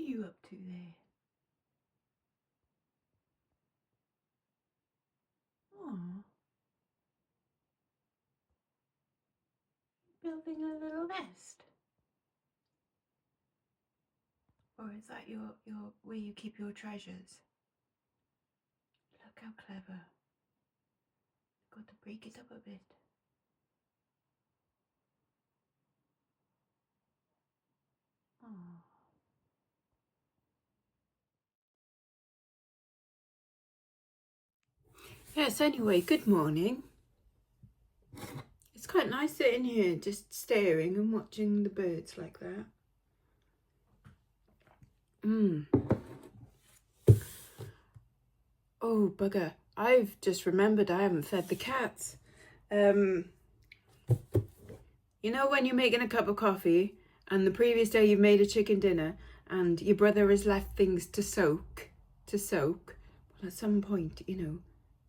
you up to there? Oh, building a little nest? Or is that your where you keep your treasures? Look how clever. Got to break it up a bit. Oh. Yes, anyway, good morning. It's quite nice sitting here just staring and watching the birds like that. Oh, bugger. I've just remembered I haven't fed the cats. You know when you're making a cup of coffee and the previous day you've made a chicken dinner and your brother has left things to soak? Well, at some point,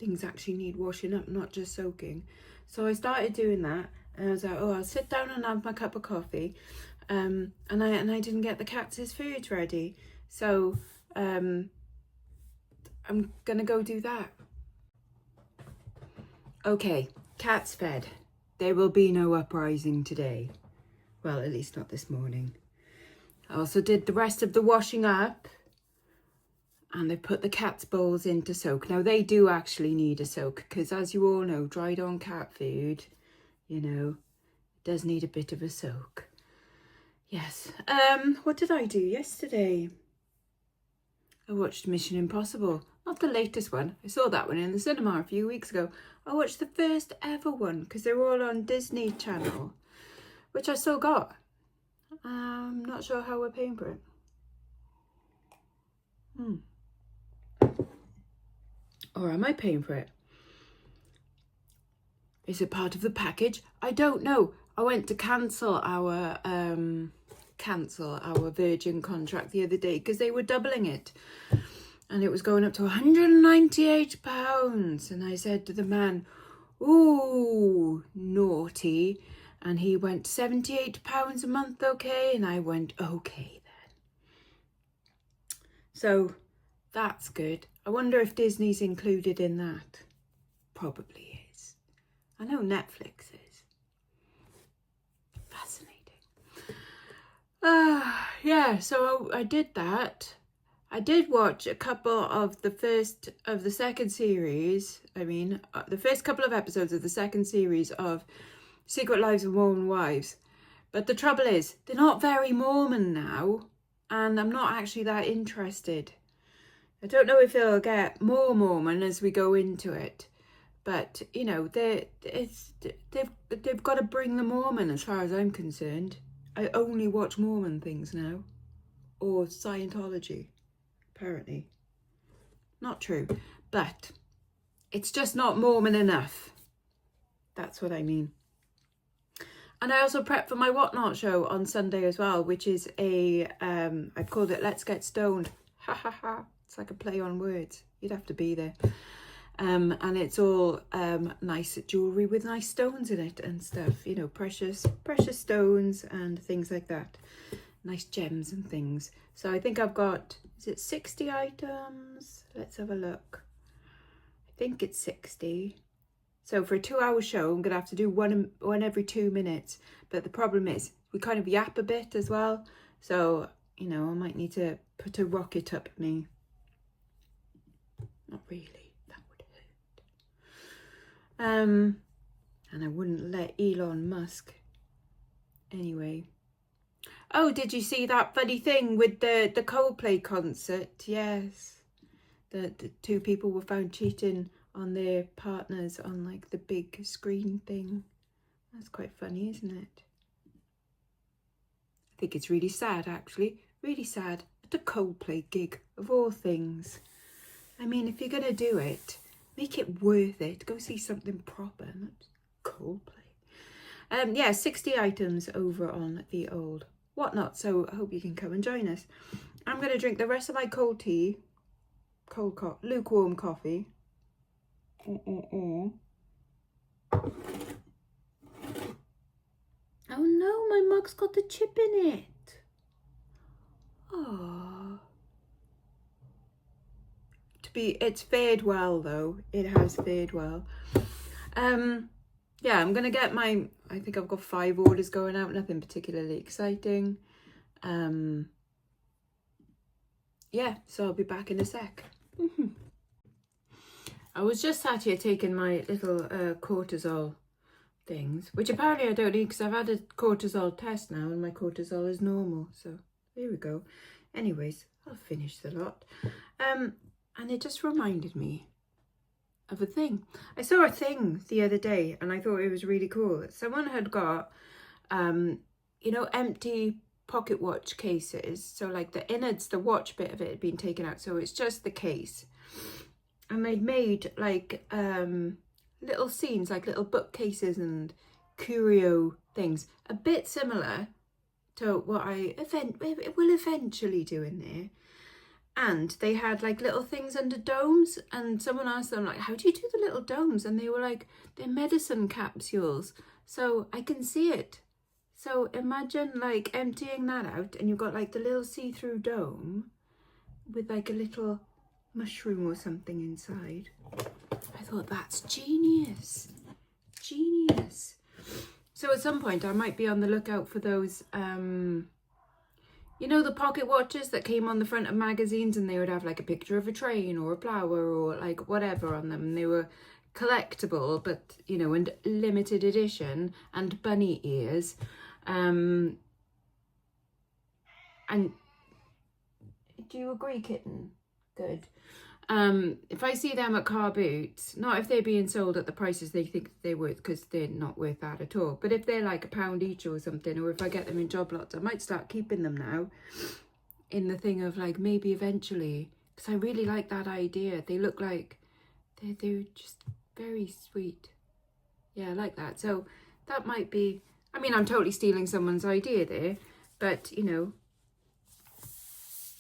things actually need washing up, not just soaking. So I started doing that and I was like, oh, I'll sit down and have my cup of coffee. And I didn't get the cats' food ready. So I'm gonna go do that. Okay, cats fed. There will be no uprising today. Well, at least not this morning. I also did the rest of the washing up. And they put the cat's bowls in to soak. Now, they do actually need a soak because, as you all know, dried on cat food, does need a bit of a soak. Yes. What did I do yesterday? I watched Mission Impossible. Not the latest one. I saw that one in the cinema a few weeks ago. I watched the first ever one because they were all on Disney Channel, which I still got. I'm not sure how we're paying for it. Or am I paying for it? Is it part of the package? I don't know. I went to cancel our Virgin contract the other day because they were doubling it. And it was going up to £198. And I said to the man, ooh, naughty. And he went, £78 a month, okay? And I went, okay then. So that's good. I wonder if Disney's included in that. Probably is. I know Netflix is. Fascinating. Yeah, so I did that. I did watch a couple of the first couple of episodes of the second series of Secret Lives of Mormon Wives. But the trouble is, they're not very Mormon now, and I'm not actually that interested. I don't know if it'll get more Mormon as we go into it, but they've got to bring the Mormon as far as I'm concerned. I only watch Mormon things now, or Scientology. Apparently. Not true, but it's just not Mormon enough. That's what I mean. And I also prep for my Whatnot show on Sunday as well, which is I've called it Let's Get Stoned. Ha ha ha. It's like a play on words. You'd have to be there. And it's all nice jewellery with nice stones in it and stuff. Precious stones and things like that. Nice gems and things. So I think I've got, is it 60 items? Let's have a look. I think it's 60. So for a 2-hour show, I'm going to have to do one every 2 minutes. But the problem is, we kind of yap a bit as well. So, I might need to put a rocket up me. Not really. That would hurt. And I wouldn't let Elon Musk. Anyway. Oh, did you see that funny thing with the Coldplay concert? Yes. The two people were found cheating on their partners on like the big screen thing. That's quite funny, isn't it? I think it's really sad, actually. Really sad. At a Coldplay gig, of all things. I mean, if you're going to do it, make it worth it. Go see something proper, not Coldplay. 60 items over on the old Whatnot, so I hope you can come and join us. I'm going to drink the rest of my cold tea, lukewarm coffee. Oh no, my mug's got the chip in it. Oh, It's fared well though. It has fared well. Yeah, I'm gonna get I think I've got 5 orders going out, nothing particularly exciting. Yeah, so I'll be back in a sec. I was just sat here taking my little cortisol things, which apparently I don't need because I've had a cortisol test now and my cortisol is normal. So there we go. Anyways, I'll finish the lot. And it just reminded me of a thing. I saw a thing the other day and I thought it was really cool. Someone had got, you know, empty pocket watch cases. So like the innards, the watch bit of it had been taken out. So it's just the case. And they'd made like little scenes, like little bookcases and curio things, a bit similar to what I will eventually do in there. And they had like little things under domes, and someone asked them like, how do you do the little domes? And they were like, they're medicine capsules, so I can see it. So imagine like emptying that out and you've got like the little see-through dome with like a little mushroom or something inside. I thought that's genius. Genius. So at some point I might be on the lookout for those, you know, the pocket watches that came on the front of magazines and they would have like a picture of a train or a flower or like whatever on them. And they were collectible, but, you know, and limited edition and bunny ears. And do you agree, kitten? Good. If I see them at car boots, not if they're being sold at the prices they think they're worth, because they're not worth that at all, but if they're like £1 each or something, or if I get them in job lots, I might start keeping them now in the thing of like maybe eventually, because I really like that idea. They look like they're just very sweet. Yeah, I like that. So that might be, I mean, I'm totally stealing someone's idea there, but you know,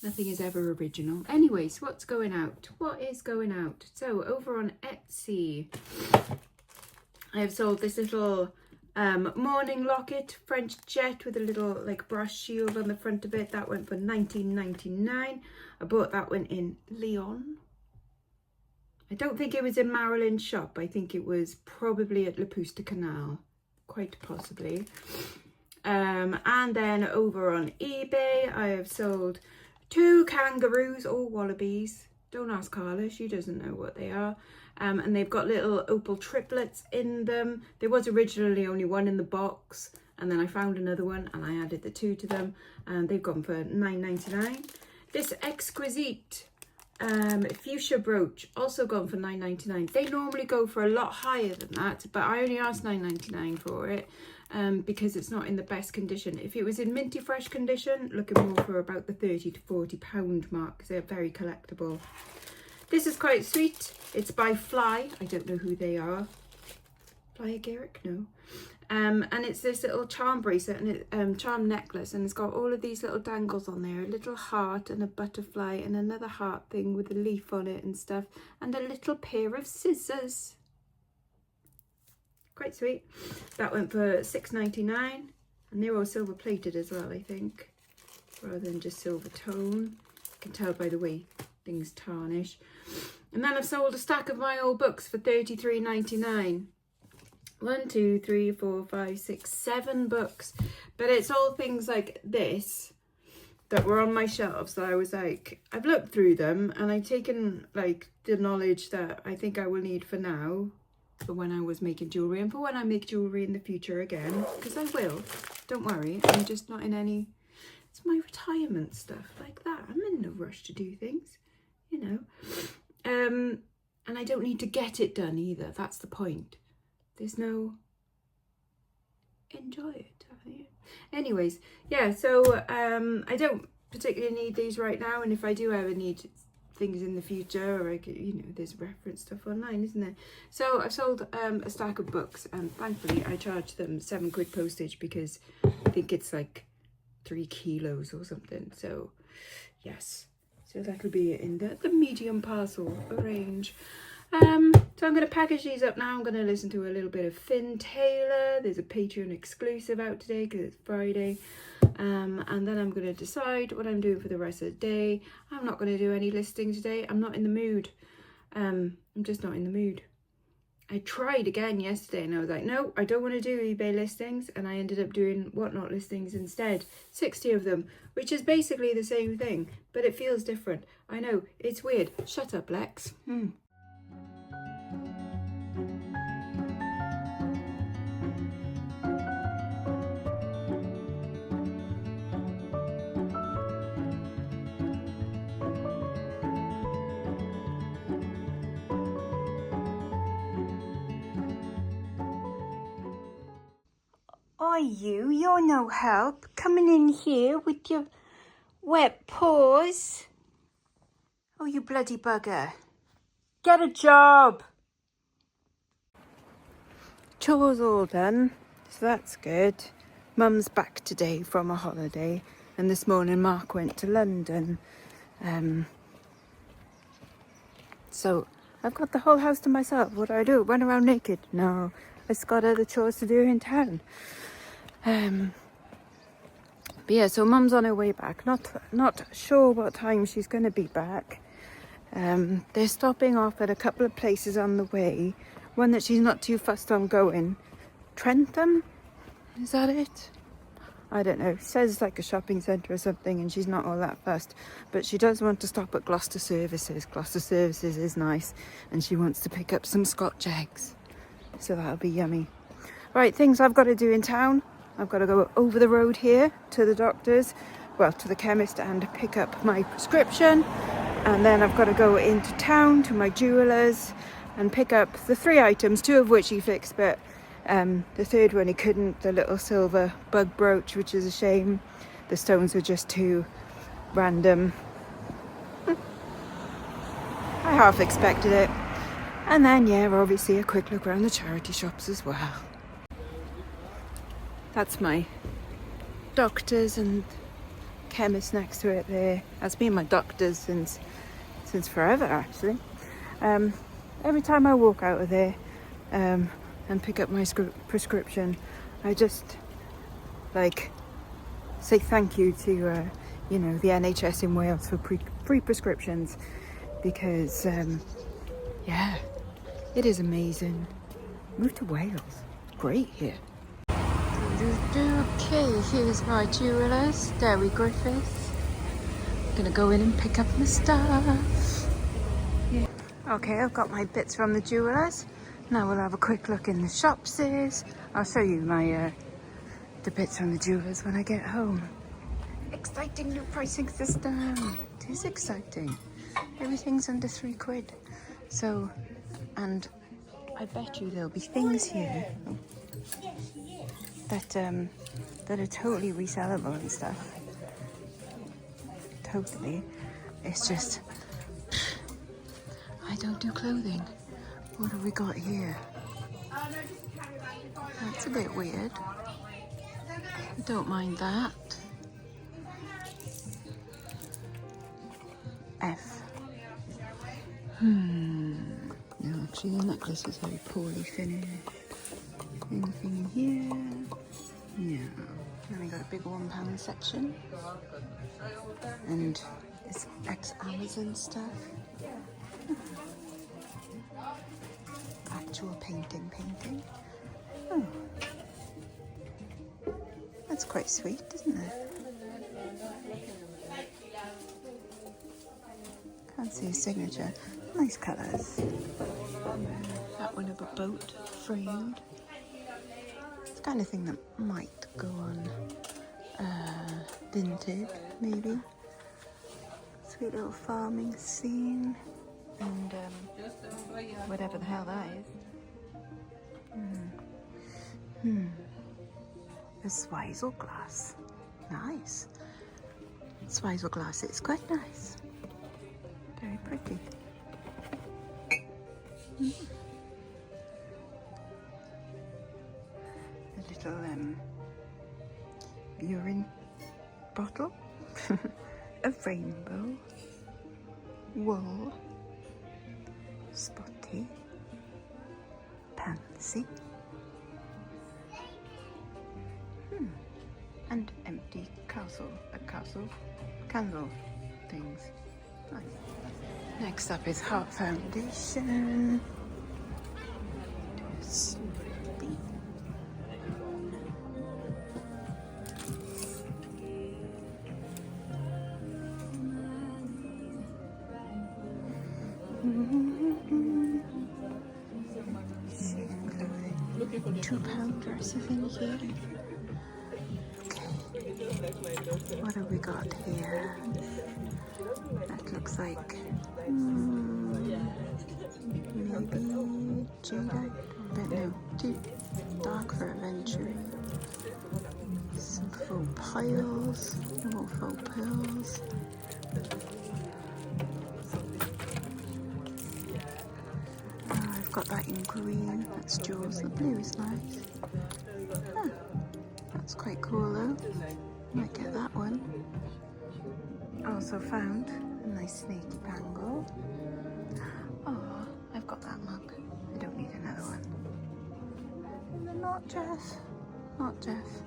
nothing is ever original. Anyways, what's going out? What is going out? So over on Etsy, I have sold this little morning locket, French jet with a little like brush shield on the front of it. That went for $19.99. I bought that one in Lyon. I don't think it was in Marilyn's shop. I think it was probably at Le Pouce Canal, quite possibly. And then over on eBay, I have sold 2 kangaroos or wallabies. Don't ask Carla, she doesn't know what they are. And they've got little opal triplets in them. There was originally only one in the box, and then I found another one and I added the 2 to them, and they've gone for $9.99. This exquisite fuchsia brooch also gone for $9.99. They normally go for a lot higher than that, but I only asked $9.99 for it. Because it's not in the best condition. If it was in minty fresh condition, looking more for about the £30 to £40 mark, because they're very collectible. This is quite sweet. It's by Fly. I don't know who they are. Fly Garrick? No. And it's this little charm bracelet and it charm necklace, and it's got all of these little dangles on there, a little heart and a butterfly and another heart thing with a leaf on it and stuff, and a little pair of scissors. Quite sweet. That went for $6.99, and they're all silver plated as well, I think, rather than just silver tone. You can tell by the way things tarnish. And then I've sold a stack of my old books for $33.99. 1, 2, 3, 4, 5, 6, 7 books, but it's all things like this that were on my shelves that I was like, I've looked through them and I've taken like the knowledge that I think I will need for now, for when I was making jewellery, and for when I make jewellery in the future again, because I will, don't worry, I'm just not in any, it's my retirement stuff like that. I'm in no rush to do things, you know, and I don't need to get it done either, that's the point. There's no, enjoy it, haven't you? Anyways, yeah, so I don't particularly need these right now, and if I do ever need things in the future, or I could, you know, there's reference stuff online, isn't there? So I've sold a stack of books, and thankfully I charged them £7 postage, because I think it's like 3 kilos or something. So yes, so that'll be in the medium parcel range. So I'm going to package these up now. I'm going to listen to a little bit of Finn Taylor. There's a Patreon exclusive out today because it's Friday. And then I'm going to decide what I'm doing for the rest of the day. I'm not going to do any listing today. I'm not in the mood. I'm just not in the mood. I tried again yesterday and I was like, no, I don't want to do eBay listings. And I ended up doing Whatnot listings instead. 60 of them, which is basically the same thing, but it feels different. I know, it's weird. Shut up, Lex. Are you? You're no help. Coming in here with your wet paws. Oh, you bloody bugger. Get a job. Chores all done, so that's good. Mum's back today from a holiday, and this morning Mark went to London. So I've got the whole house to myself. What do? Run around naked? No, I've just got other chores to do in town. But yeah, so Mum's on her way back. Not sure what time she's going to be back. They're stopping off at a couple of places on the way. One that she's not too fussed on going. Trentham? Is that it? I don't know. It says like a shopping centre or something, and she's not all that fussed. But she does want to stop at Gloucester Services. Gloucester Services is nice, and she wants to pick up some Scotch eggs. So that'll be yummy. Right, things I've got to do in town. I've got to go over the road here to the doctor's, well, to the chemist, and pick up my prescription. And then I've got to go into town to my jeweller's and pick up the 3 items, 2 of which he fixed, but the third one he couldn't, the little silver bug brooch, which is a shame. The stones were just too random. I half expected it. And then, yeah, obviously a quick look around the charity shops as well. That's my doctor's and chemist next to it there. That's been my doctor's since forever, actually. Every time I walk out of there and pick up my prescription, I just like say thank you to the NHS in Wales for free prescriptions, because yeah, it is amazing. Move to Wales, great here. Okay, here's my jewellers, Derry Griffiths. Gonna go in and pick up my stuff. Yeah. Okay, I've got my bits from the jewellers. Now we'll have a quick look in the shops. I'll show you my the bits from the jewellers when I get home. Exciting new pricing system. It is exciting. Everything's under £3. So, and I bet you there'll be things here that are totally resellable and stuff. Totally. It's just, I don't do clothing. What have we got here? That's a bit weird. Don't mind that. F. No, actually the necklace is very poorly finished. Anything in here? No. Then we got a big £1 section. And it's ex-Amazon stuff. Actual painting. Oh. That's quite sweet, isn't it? Can't see his signature. Nice colours. That one of a boat framed. It's the kind of thing that might go on Vinted, maybe. Sweet little farming scene. And whatever the hell that is. A Swisel glass. Nice. Swisel glass is quite nice. Very pretty. A little urine bottle. A rainbow. Wool. Spotty. Pansy. And empty cup. candle things. Nice. Next up is Heart Foundation. Sleepy. £2 dresses in here. Okay, what have we got here? That looks like maybe jadeite. I don't know. Too dark for adventuring. Some faux piles, more faux pearls. I've got that in green. That's Jules. The blue is nice. Oh, that's quite cool though. Might get that one. Also found a nice snaky bangle. Oh, I've got that mug. I don't need another one. Not Jeff. Not Jeff.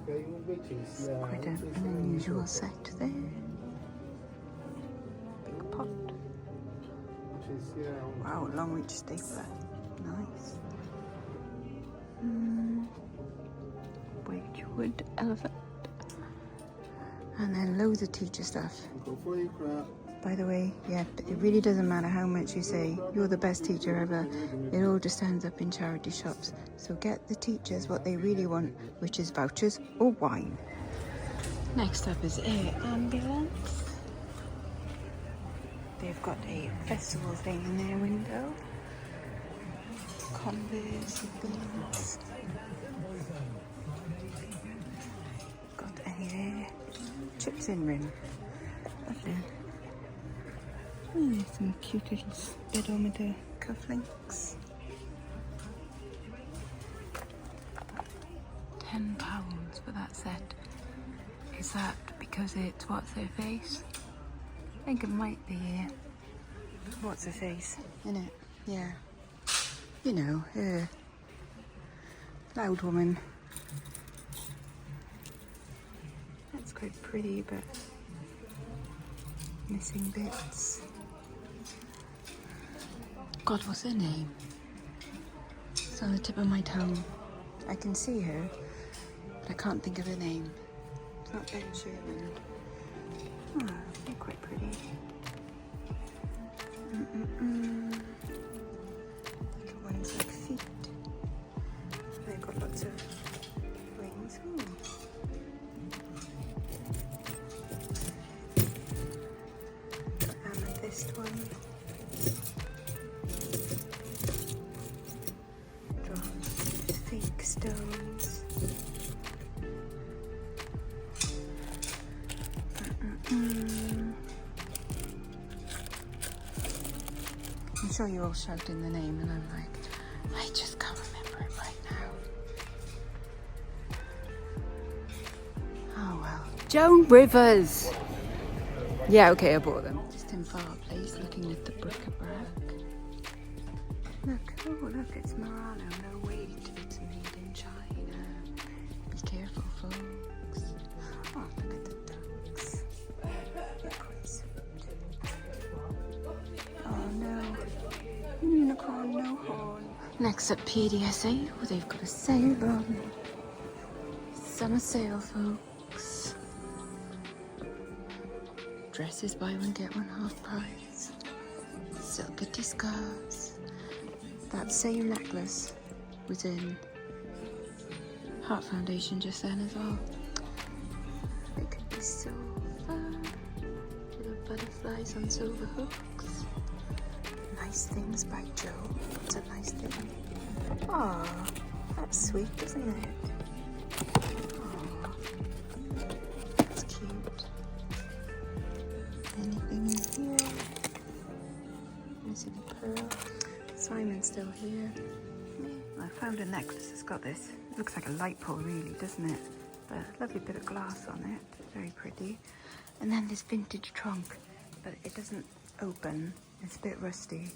It's quite an unusual set there. Big pot. Wow, long reach stapler. Nice. Wedgwood elephant. And then loads of teacher stuff. By the way, yeah, it really doesn't matter how much you say you're the best teacher ever. It all just ends up in charity shops. So get the teachers what they really want, which is vouchers or wine. Next up is Air Ambulance. They've got a festival thing in their window. Converse beans. Got any there? Chips in rim. Lovely. Some cute little speedometer cufflinks. £10 for that set. Is that because it's what's her face? I think it might be what's her face, innit? Yeah. You know, her. Loud woman. That's quite pretty, but missing bits. God, what's her name? It's on the tip of my tongue. I can see her, but I can't think of her name. It's not Ben Sherman. Oh, they're quite pretty. Little ones like feet. They've got lots of wings. Ooh. Got amethyst one. Fake stones. I'm sure you're all shouting the name and I'm like, I just can't remember it right now. Oh well. Joan Rivers! Yeah, okay, I bought them. Just in fireplace looking at the bric-a-brac. Look, oh look, it's Murano, no weight, it's made in China. Be careful, folks. Oh, look at the ducks. They're quite sweet. Oh no, unicorn, no horn. Next up, PDSA. Oh, they've got a sale on. Summer sale, folks. Dresses buy one, get one half price. Silkety scarves. That same necklace was in Heart Foundation just then as well. It could be silver. Little butterflies on silver hooks. Nice things by Joe. What's a nice thing? Aw, that's sweet, isn't it? Aw, that's cute. Anything in here? Missing a pearl. Simon's still here. I found a necklace that's got this. It looks like a light pole really, doesn't it? But a lovely bit of glass on it. Very pretty. And then this vintage trunk, but it doesn't open. It's a bit rusty.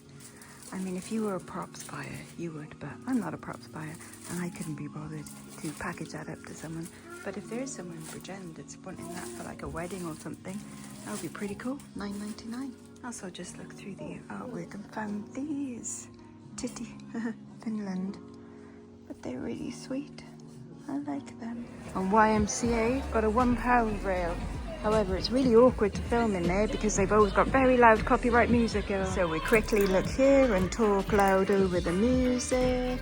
I mean, if you were a props buyer, you would, but I'm not a props buyer, and I couldn't be bothered to package that up to someone. But if there is someone in Bridgend that's wanting that for like a wedding or something, that would be pretty cool. $9.99. Also just looked through the artwork and found these. Titty, Finland. But they're really sweet. I like them. On YMCA, got a £1 rail. However, it's really awkward to film in there because they've always got very loud copyright music on. So we quickly look here and talk loud over the music.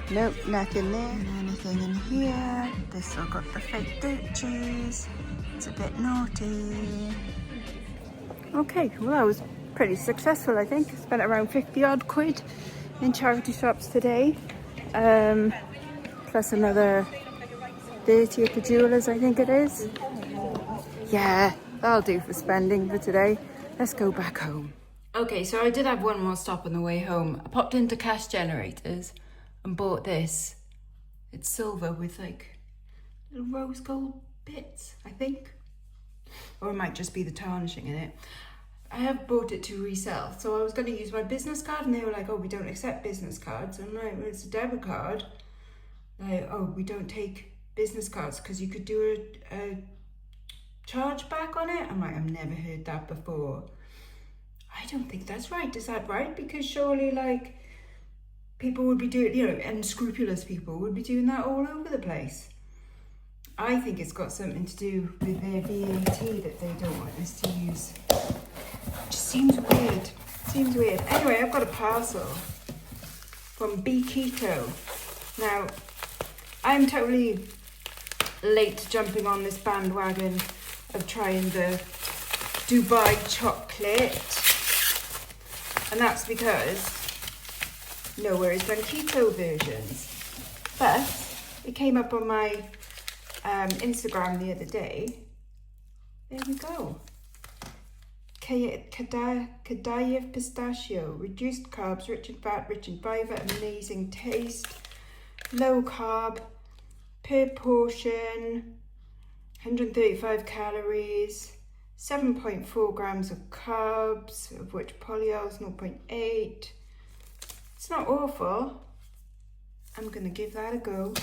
Nope, nothing there. Anything in here? This all got the fake goat cheese. It's a bit naughty. Okay, well that was pretty successful, I think. Spent around 50 odd quid in charity shops today. Plus another 30 at the jewelers, I think it is. Yeah, that'll do for spending for today. Let's go back home. Okay, so I did have one more stop on the way home. I popped into Cash Generators and bought this. It's silver with like little rose gold bits, I think. Or it might just be the tarnishing in it. I have bought it to resell. So I was going to use my business card and they were like, oh, we don't accept business cards. I'm like, well, it's a debit card. Like, oh, we don't take business cards because you could do a charge back on it. I'm like, I've never heard that before. I don't think that's right. Is that right? Because surely like people would be doing, you know, unscrupulous people would be doing that all over the place. I think it's got something to do with their VAT that they don't want us to use. It just seems weird. Seems weird. Anyway, I've got a parcel from Keto. Now, I'm totally late jumping on this bandwagon of trying the Dubai chocolate. And that's because nowhere has done keto versions. But it came up on my Instagram the other day. There we go. Kadaev pistachio, reduced carbs, rich in fat, rich in fiber, amazing taste, low carb, per portion, 135 calories, 7.4 grams of carbs, of which polyol is 0.8. It's not awful. I'm gonna give that a go.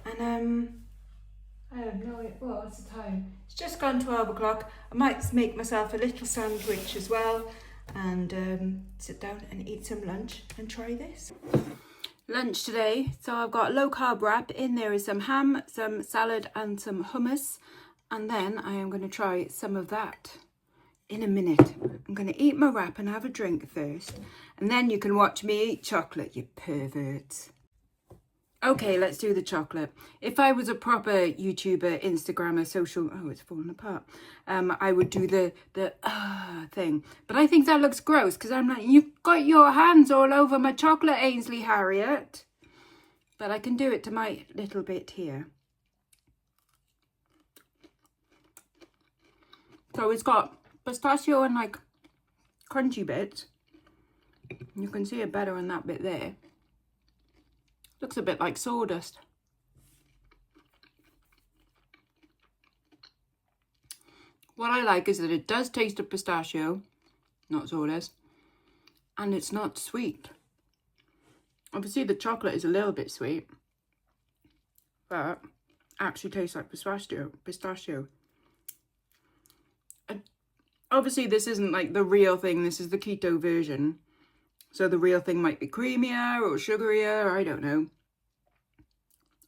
And I have no idea. Well, what's the time? It's just gone 12 o'clock. I might make myself a little sandwich as well and sit down and eat some lunch and try this. Lunch today. So I've got a low carb wrap. In there is some ham, some salad and some hummus. And then I am going to try some of that in a minute. I'm going to eat my wrap and have a drink first. And then you can watch me eat chocolate, you perverts. Okay, let's do the chocolate. If I was a proper YouTuber, Instagrammer, social... Oh, it's falling apart. I would do the thing. But I think that looks gross because I'm like, you've got your hands all over my chocolate, Ainsley Harriet. But I can do it to my little bit here. So it's got pistachio and like crunchy bits. You can see it better on that bit there. Looks a bit like sawdust. What I like is that it does taste of pistachio, not sawdust, and it's not sweet. Obviously the chocolate is a little bit sweet, but actually tastes like pistachio. Obviously this isn't like the real thing, this is the keto version. So the real thing might be creamier or sugarier, I don't know.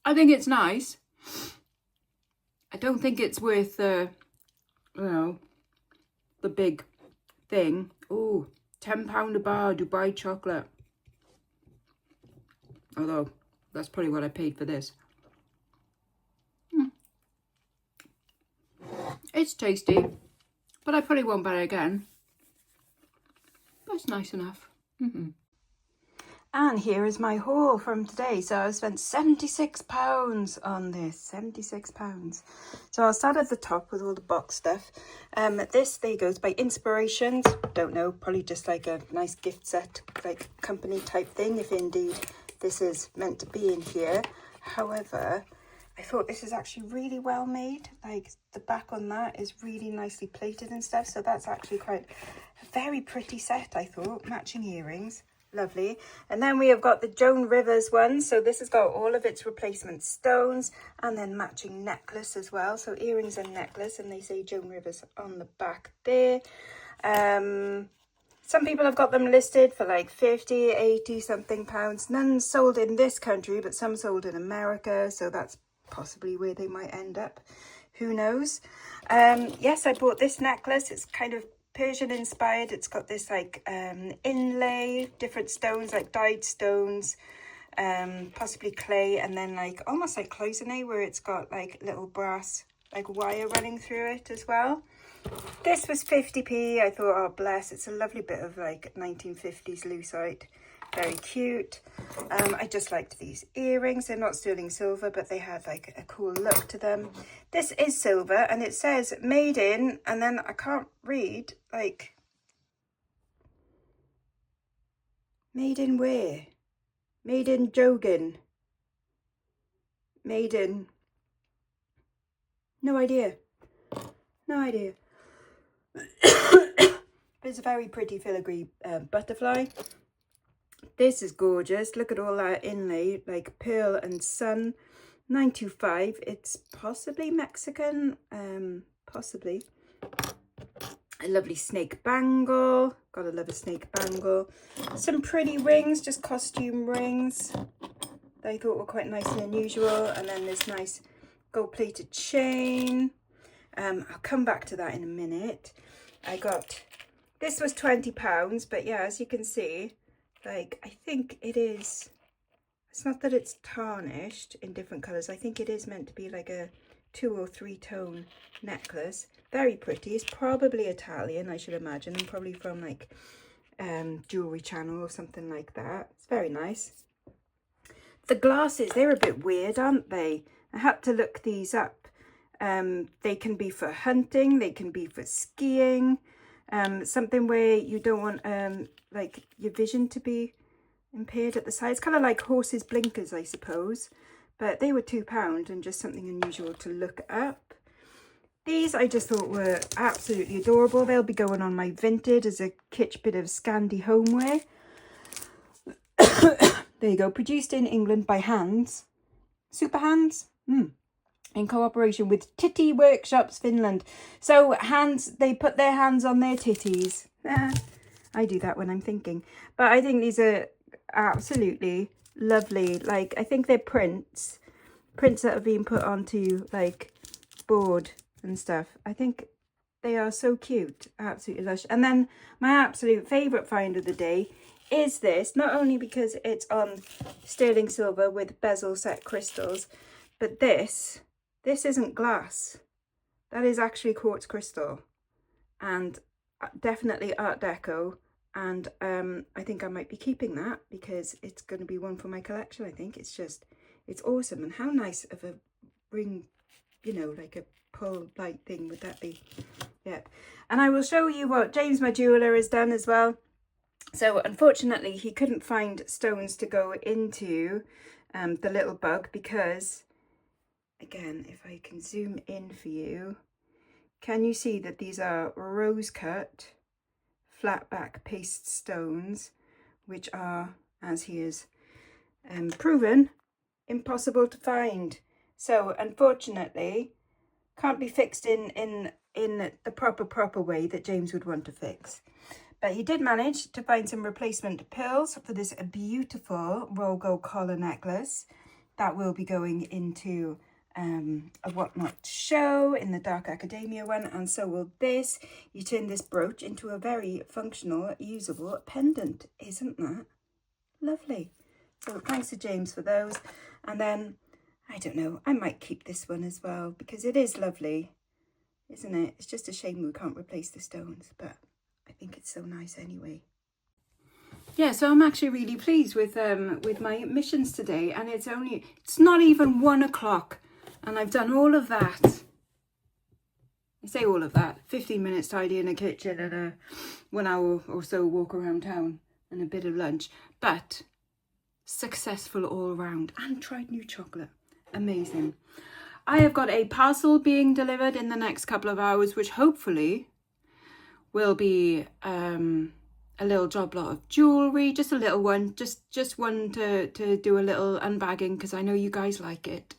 I think it's nice. I don't think it's worth the big thing. Oh, £10 a bar Dubai chocolate. Although, that's probably what I paid for this. It's tasty, but I probably won't buy it again. But it's nice enough. And here is my haul from today. So I spent £76 on this, £76. So I'll start at the top with all the box stuff. This, there goes by Inspirations. Don't know, probably just like a nice gift set, like company type thing, if indeed this is meant to be in here. However, I thought this is actually really well made. Like the back on that is really nicely plated and stuff. So that's actually quite a very pretty set, I thought. Matching earrings. lovely. And then we have got the Joan Rivers one. So this has got all of its replacement stones and then matching necklace as well. So earrings and necklace, and they say Joan Rivers on the back there. Some people have got them listed for like 50, 80 something pounds. None sold in this country, but some sold in America. So that's possibly where they might end up. Who knows? Yes, I bought this necklace. It's kind of Persian inspired. It's got this like inlay, different stones, like dyed stones, possibly clay, and then like almost like cloisonne, where it's got like little brass like wire running through it as well. This was 50p. I thought, oh bless, it's a lovely bit of like 1950s lucite. Very cute. I just liked these earrings. They're not sterling silver, but they had like a cool look to them. This is silver, and it says made in, and then I can't read, like, made in where? Made in Jogan. Made in, no idea. No idea. It's a very pretty filigree butterfly. This is gorgeous. Look at all that inlay, like pearl and sun. 925. It's possibly Mexican. Possibly. A lovely snake bangle. Gotta love a snake bangle. Some pretty rings, just costume rings. That I thought were quite nice and unusual. And then this nice gold-plated chain. I'll come back to that in a minute. I got, this was £20, but yeah, as you can see, like, I think it is, it's not that it's tarnished in different colours. I think it is meant to be like a 2 or 3 tone necklace. Very pretty. It's probably Italian, I should imagine, and probably from like Jewellery Channel or something like that. It's very nice. The glasses, they're a bit weird, aren't they? I had to look these up. They can be for hunting, they can be for skiing, something where you don't want like your vision to be impaired at the side. It's kind of like horses' blinkers, I suppose, but they were £2 and just something unusual to look up. These I just thought were absolutely adorable. They'll be going on my Vinted as a kitsch bit of Scandi homeware. There you go. Produced in England by Hands. Super Hands? In cooperation with Titty Workshops Finland. So Hands, they put their hands on their titties. I do that when I'm thinking. But I think these are absolutely lovely. Like, I think they're prints that have been put onto like board and stuff. I think they are so cute. Absolutely lush. And then my absolute favourite find of the day is this. Not only because it's on sterling silver with bezel set crystals, but this isn't glass. That is actually quartz crystal, and definitely Art Deco. And I think I might be keeping that because it's going to be one for my collection. I think it's awesome. And how nice of a ring, you know, like a pull light thing would that be? Yep. And I will show you what James, my jeweler, has done as well. So unfortunately, he couldn't find stones to go into the little bug because, again, if I can zoom in for you, can you see that these are rose cut flat back paste stones, which are, as he has proven, impossible to find. So unfortunately, can't be fixed in the proper way that James would want to fix. But he did manage to find some replacement pearls for this beautiful roll gold collar necklace that will be going into a Whatnot show in the Dark Academia one, and so will this. You turn this brooch into a very functional, usable pendant. Isn't that lovely? So thanks to James for those. And then, I don't know, I might keep this one as well because it is lovely, isn't it? It's just a shame we can't replace the stones, but I think it's so nice anyway. Yeah, so I'm actually really pleased with my missions today, and it's not even 1 o'clock. And I've done all of that. I say all of that. 15 minutes tidying a kitchen and a 1 hour or so walk around town and a bit of lunch. But successful all around. And tried new chocolate. Amazing. I have got a parcel being delivered in the next couple of hours, which hopefully will be a little job lot of jewellery, just a little one, just one to do a little unbagging, because I know you guys like it.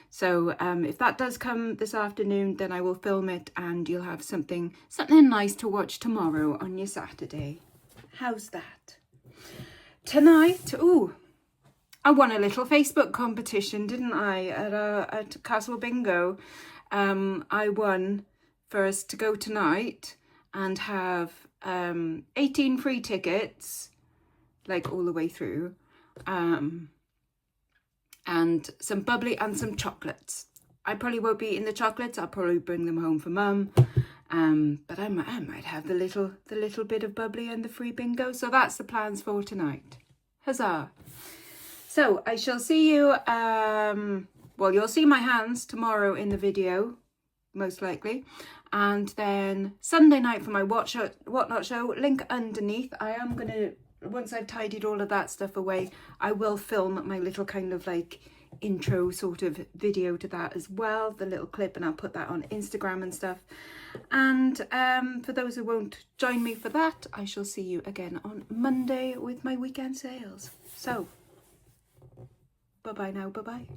So if that does come this afternoon, then I will film it and you'll have something nice to watch tomorrow on your Saturday. How's that? Tonight, ooh, I won a little Facebook competition, didn't I, at Castle Bingo. I won for us to go tonight and have 18 free tickets, like all the way through, and some bubbly and some chocolates. I probably won't be eating the chocolates. I'll probably bring them home for Mum. But I might have the little bit of bubbly and the free bingo. So that's the plans for tonight. Huzzah! So I shall see you. Well, you'll see my hands tomorrow in the video, most likely, and then Sunday night for my Whatnot show. Link underneath. I am gonna, once I've tidied all of that stuff away, I will film my little kind of like intro sort of video to that as well, the little clip, and I'll put that on Instagram and stuff. And for those who won't join me for that, I shall see you again on Monday with my weekend sales. So bye bye now, bye bye.